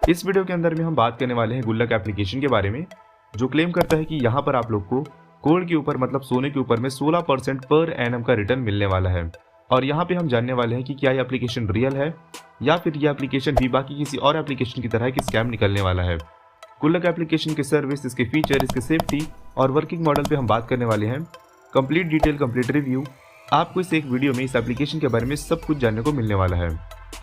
इस वीडियो के अंदर में हम बात करने वाले हैं गुल्लक एप्लीकेशन के बारे में, जो क्लेम करता है कि यहाँ पर आप लोग को गोल्ड के ऊपर मतलब सोने के ऊपर में 16% पर एनम का रिटर्न मिलने वाला है। और यहाँ पे हम जानने वाले हैं कि क्या ये एप्लीकेशन रियल है या फिर ये एप्लीकेशन भी बाकी किसी और एप्लीकेशन की तरह की स्कैम निकलने वाला है। गुल्लक एप्लीकेशन के सर्विस, इसके फीचर, इसके सेफ्टी और वर्किंग मॉडल पे हम बात करने वाले हैं। कंप्लीट डिटेल, कंप्लीट रिव्यू आपको इस एक वीडियो में इस एप्लीकेशन के बारे में सब कुछ जानने को मिलने वाला है।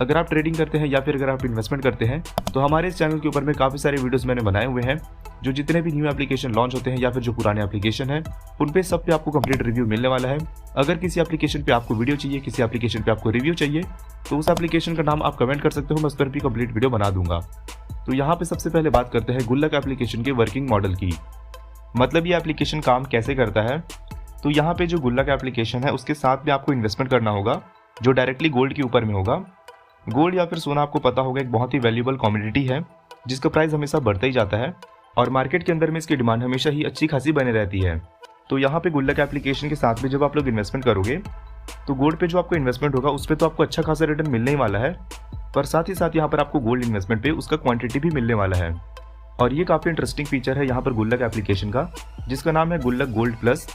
अगर आप ट्रेडिंग करते हैं या फिर अगर आप इन्वेस्टमेंट करते हैं तो हमारे इस चैनल के ऊपर में काफ़ी सारे वीडियोस मैंने बनाए हुए हैं, जो जितने भी न्यू एप्लीकेशन लॉन्च होते हैं या फिर जो पुराने एप्लीकेशन हैं उन पे सब पे आपको कंप्लीट रिव्यू मिलने वाला है। अगर किसी एप्लीकेशन पे आपको वीडियो चाहिए, किसी एप्लीकेशन पे आपको रिव्यू चाहिए तो उस एप्लीकेशन का नाम आप कमेंट कर सकते हो, मैं उस पर भी कंप्लीट वीडियो बना दूंगा। तो यहाँ पे सबसे पहले बात करते हैं गुल्लक एप्लीकेशन के वर्किंग मॉडल की, मतलब ये एप्लीकेशन काम कैसे करता है। तो यहाँ पे जो गुल्लक एप्लीकेशन है उसके साथ में आपको इन्वेस्टमेंट करना होगा जो डायरेक्टली गोल्ड के ऊपर में होगा। गोल्ड या फिर सोना आपको पता होगा एक बहुत ही वैल्यूएबल कमोडिटी है जिसका प्राइस हमेशा बढ़ता ही जाता है और मार्केट के अंदर में इसकी डिमांड हमेशा ही अच्छी खासी बने रहती है। तो यहाँ पे गुल्लक एप्लीकेशन के साथ में जब आप लोग इन्वेस्टमेंट करोगे तो गोल्ड पे जो आपको इन्वेस्टमेंट होगा उस पर तो आपको अच्छा खासा रिटर्न मिलने ही वाला है, पर साथ ही साथ यहाँ पर आपको गोल्ड इन्वेस्टमेंट पे उसका क्वांटिटी भी मिलने वाला है। और ये काफ़ी इंटरेस्टिंग फीचर है यहाँ पर गुल्लक एप्लीकेशन का, जिसका नाम है गुल्लक गोल्ड प्लस।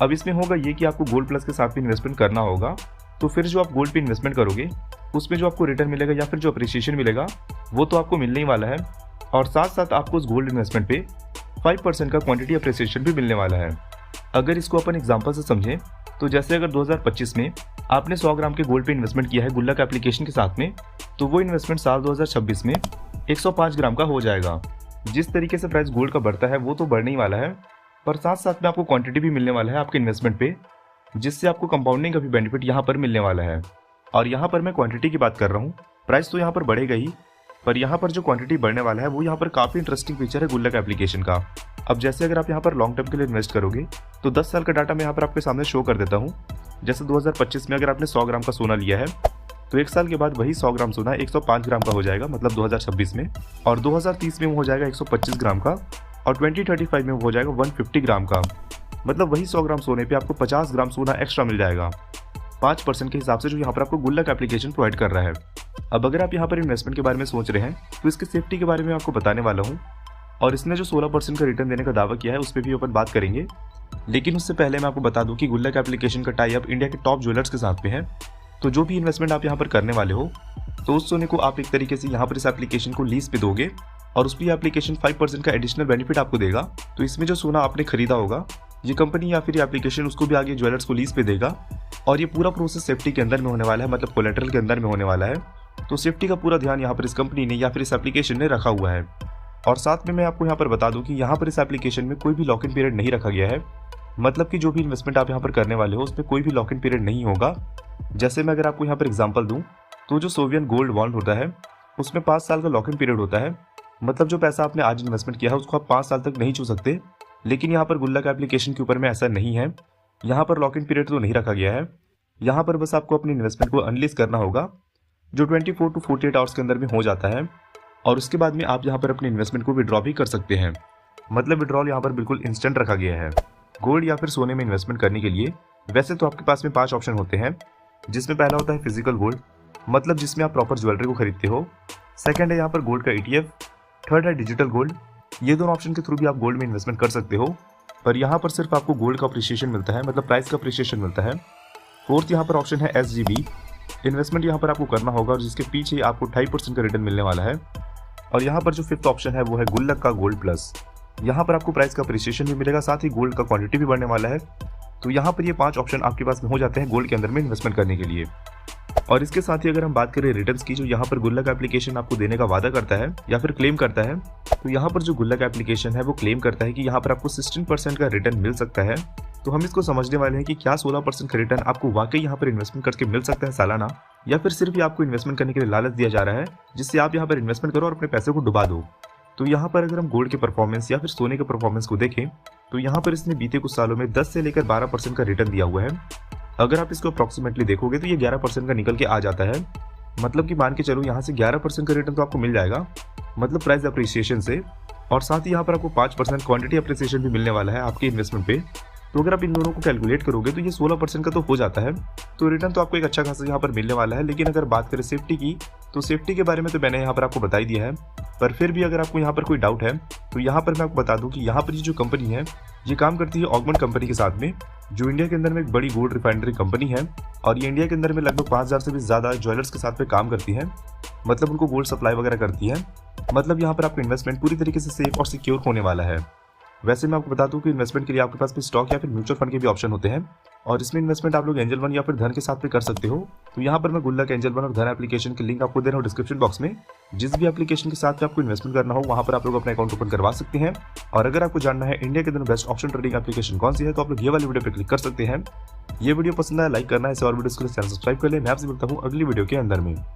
अब इसमें होगा ये कि आपको गोल्ड प्लस के साथ भी इन्वेस्टमेंट करना होगा, तो फिर जो आप गोल्ड पे इन्वेस्टमेंट करोगे उसमें जो आपको रिटर्न मिलेगा या फिर जो अप्रिसिएशन मिलेगा वो तो आपको मिलने ही वाला है, और साथ साथ आपको उस गोल्ड इन्वेस्टमेंट पे 5% का क्वांटिटी अप्रिसिएशन भी मिलने वाला है। अगर इसको अपन एग्जांपल से समझें तो जैसे अगर 2025 में आपने 100 ग्राम के गोल्ड पे इन्वेस्टमेंट किया है गुल्लक एप्लीकेशन के साथ में, तो वो इन्वेस्टमेंट साल 2026 में 105 ग्राम का हो जाएगा। जिस तरीके से प्राइस गोल्ड का बढ़ता है वो तो बढ़ने ही वाला है, पर साथ साथ में आपको क्वांटिटी भी मिलने वाला है आपके इन्वेस्टमेंट पे, जिससे आपको कंपाउंडिंग का भी बेनिफिट यहाँ पर मिलने वाला है। और यहाँ पर मैं क्वांटिटी की बात कर रहा हूँ, प्राइस तो यहाँ पर बढ़ेगा ही, पर यहाँ पर जो क्वांटिटी बढ़ने वाला है वो यहाँ पर काफ़ी इंटरेस्टिंग फीचर है गुल्लक एप्लीकेशन का। अब जैसे अगर आप यहाँ पर लॉन्ग टर्म के लिए इन्वेस्ट करोगे तो 10 साल का डाटा मैं यहाँ पर आपके सामने शो कर देता हूँ। जैसे 2025 में अगर आपने 100 ग्राम का सोना लिया है तो 1 साल के बाद वही 100 ग्राम सोना 105 ग्राम का हो जाएगा, मतलब 2026 में, और 2030 में वो हो जाएगा 125 ग्राम का, और 2035 में वो हो जाएगा 150 ग्राम का। मतलब वही 100 ग्राम सोने पे आपको 50 ग्राम सोना एक्स्ट्रा मिल जाएगा 5% के हिसाब से, जो यहाँ पर आपको गुल्लक एप्लीकेशन प्रोवाइड कर रहा है। अब अगर आप यहाँ पर इन्वेस्टमेंट के बारे में सोच रहे हैं तो इसकी सेफ्टी के बारे में आपको बताने वाला हूँ, और इसने जो 16% का रिटर्न देने का दावा किया है उस पर भी अपन बात करेंगे। लेकिन उससे पहले मैं आपको बता दूं कि गुल्लक एप्लीकेशन का टाई अप इंडिया के टॉप ज्वेलर्स के साथ में है। तो जो भी इन्वेस्टमेंट आप यहाँ पर करने वाले हो तो उस सोने को आप एक तरीके से यहाँ पर इस एप्लीकेशन को लीज पे दोगे और उस पर एप्लीकेशन 5% का एडिशनल बेनिफिट आपको देगा। तो इसमें जो सोना आपने खरीदा होगा ये कंपनी या फिर एप्लीकेशन उसको भी आगे ज्वेलर्स को लीज पे देगा, और ये पूरा प्रोसेस सेफ्टी के अंदर में होने वाला है, मतलब कोलेटरल के अंदर में होने वाला है। तो सेफ्टी का पूरा ध्यान यहाँ पर इस कंपनी ने या फिर इस एप्लीकेशन ने रखा हुआ है। और साथ में मैं आपको यहाँ पर बता दूं कि यहाँ पर इस एप्लीकेशन में कोई भी लॉक इन पीरियड नहीं रखा गया है, मतलब कि जो भी इन्वेस्टमेंट आप यहाँ पर करने वाले हो उसमें कोई भी लॉक इन पीरियड नहीं होगा। जैसे मैं अगर आपको यहाँ पर एग्जांपल दूं तो जो सोवियन गोल्ड बॉन्ड होता है उसमें 5 साल का लॉक इन पीरियड होता है, मतलब जो पैसा आपने आज इन्वेस्टमेंट किया है उसको आप 5 साल तक नहीं छू सकते। लेकिन यहाँ पर गुल्लक एप्लीकेशन के ऊपर में ऐसा नहीं है, यहाँ पर लॉक इन पीरियड तो नहीं रखा गया है। यहाँ पर बस आपको अपनी इन्वेस्टमेंट को अनलीज करना होगा जो 24 to 48 आवर्स के अंदर में हो जाता है, और उसके बाद में आप यहाँ पर अपनी इन्वेस्टमेंट को विड्रॉ भी कर सकते हैं। मतलब विड्रॉल यहाँ पर बिल्कुल इंस्टेंट रखा गया है। गोल्ड या फिर सोने में इन्वेस्टमेंट करने के लिए वैसे तो आपके पास में 5 ऑप्शन होते हैं, जिसमें पहला होता है फिजिकल गोल्ड, मतलब जिसमें आप प्रॉपर ज्वेलरी को खरीदते हो। सेकंड है यहाँ पर गोल्ड का ETF। थर्ड है डिजिटल गोल्ड। ये दोनों ऑप्शन के थ्रू भी आप गोल्ड में इन्वेस्टमेंट कर सकते हो, पर यहाँ पर सिर्फ आपको गोल्ड का अप्रिसिएशन मिलता है, मतलब प्राइस का अप्रिसिएशन मिलता है। फोर्थ यहाँ पर ऑप्शन है SGB। इन्वेस्टमेंट यहाँ पर आपको करना होगा और जिसके पीछे आपको 2.5% का रिटर्न मिलने वाला है। और यहाँ पर जो फिफ्थ ऑप्शन है वो है गुल्लक का गोल्ड प्लस। यहाँ पर आपको प्राइस का अप्रिसिएशन भी मिलेगा, साथ ही गोल्ड का क्वांटिटी भी बढ़ने वाला है। तो यहाँ पर ये 5 ऑप्शन आपके पास में हो जाते हैं गोल्ड के अंदर में इन्वेस्टमेंट करने के लिए। और इसके साथ ही अगर हम बात करें रिटर्न्स की, जो यहाँ पर गुल्लक एप्लीकेशन आपको देने का वादा करता है या फिर क्लेम करता है, तो यहाँ पर जो गुल्लक एप्लीकेशन है वो क्लेम करता है कि यहाँ पर आपको 16% का रिटर्न मिल सकता है। तो हम इसको समझने वाले हैं कि क्या 16% का रिटर्न आपको वाकई यहाँ पर इन्वेस्टमेंट करके मिल सकता है सालाना, या फिर सिर्फ ही आपको इन्वेस्टमेंट करने के लिए लालच दिया जा रहा है जिससे आप यहाँ पर इन्वेस्टमेंट करो और अपने पैसे को डुबा दो। तो यहाँ पर अगर हम गोल्ड के परफॉर्मेंस या फिर सोने के परफॉर्मेंस को देखें तो यहाँ पर इसने बीते कुछ सालों में 10 से लेकर 12% का रिटर्न दिया हुआ है। अगर आप इसको अप्रॉक्सीमेटली देखोगे तो ये 11% का निकल के आ जाता है, मतलब कि मान के चलो यहाँ से 11% का रिटर्न तो आपको मिल जाएगा, मतलब प्राइस अप्रिसिएशन से। और साथ ही यहाँ पर आपको 5% क्वांटिटी अप्रिसिएशन भी मिलने वाला है आपके इन्वेस्टमेंट पे। तो अगर आप इन दोनों को कैलकुलेट करोगे तो ये 16% का तो हो जाता है, तो रिटर्न तो आपको एक अच्छा खासा यहाँ पर मिलने वाला है। लेकिन अगर बात करें सेफ्टी की, तो सेफ्टी के बारे में तो मैंने यहाँ पर आपको बता ही दिया है। पर फिर भी अगर आपको यहाँ पर कोई डाउट है तो यहाँ पर मैं आपको बता दूं कि यहाँ पर ये जो कंपनी है ये काम करती है ऑगमेंट कंपनी के साथ में, जो इंडिया के अंदर में एक बड़ी गोल्ड रिफाइनरी कंपनी है। और ये इंडिया के अंदर में लगभग 5000 से भी ज़्यादा ज्वेलर्स के साथ में काम करती है, मतलब उनको गोल्ड सप्लाई वगैरह करती है। मतलब यहाँ पर आपका इन्वेस्टमेंट पूरी तरीके से सेफ और सिक्योर होने वाला है। वैसे मैं आपको बता दूं कि इन्वेस्टमेंट के लिए आपके पास भी स्टॉक या फिर म्यूचुअल फंड के भी ऑप्शन होते हैं, और इसमें इन्वेस्टमेंट आप लोग एंजल वन या फिर धन के साथ में कर सकते हो। तो यहाँ पर मैं गुल्लक, एंजल वन और धन एप्लीकेशन की लिंक आपको दे रहा हूँ डिस्क्रिप्शन बॉक्स में। जिस भी एप्लीकेशन के साथ में आपको इन्वेस्टमेंट करना हो वहाँ पर आप लोग अपना अकाउंट ओपन करवा सकते हैं। और अगर आपको जानना है इंडिया के अंदर बेस्ट ऑप्शन ट्रेडिंग एप्लीकेशन कौन सी है तो आप लोग ये वाली वीडियो पर क्लिक कर सकते हैं। ये वीडियो पसंद आया लाइक करना है, इसे और वीडियो के लिए चैनल सब्सक्राइब कर ले। मैं आपसे मिलता हूँ अगली वीडियो के अंदर में।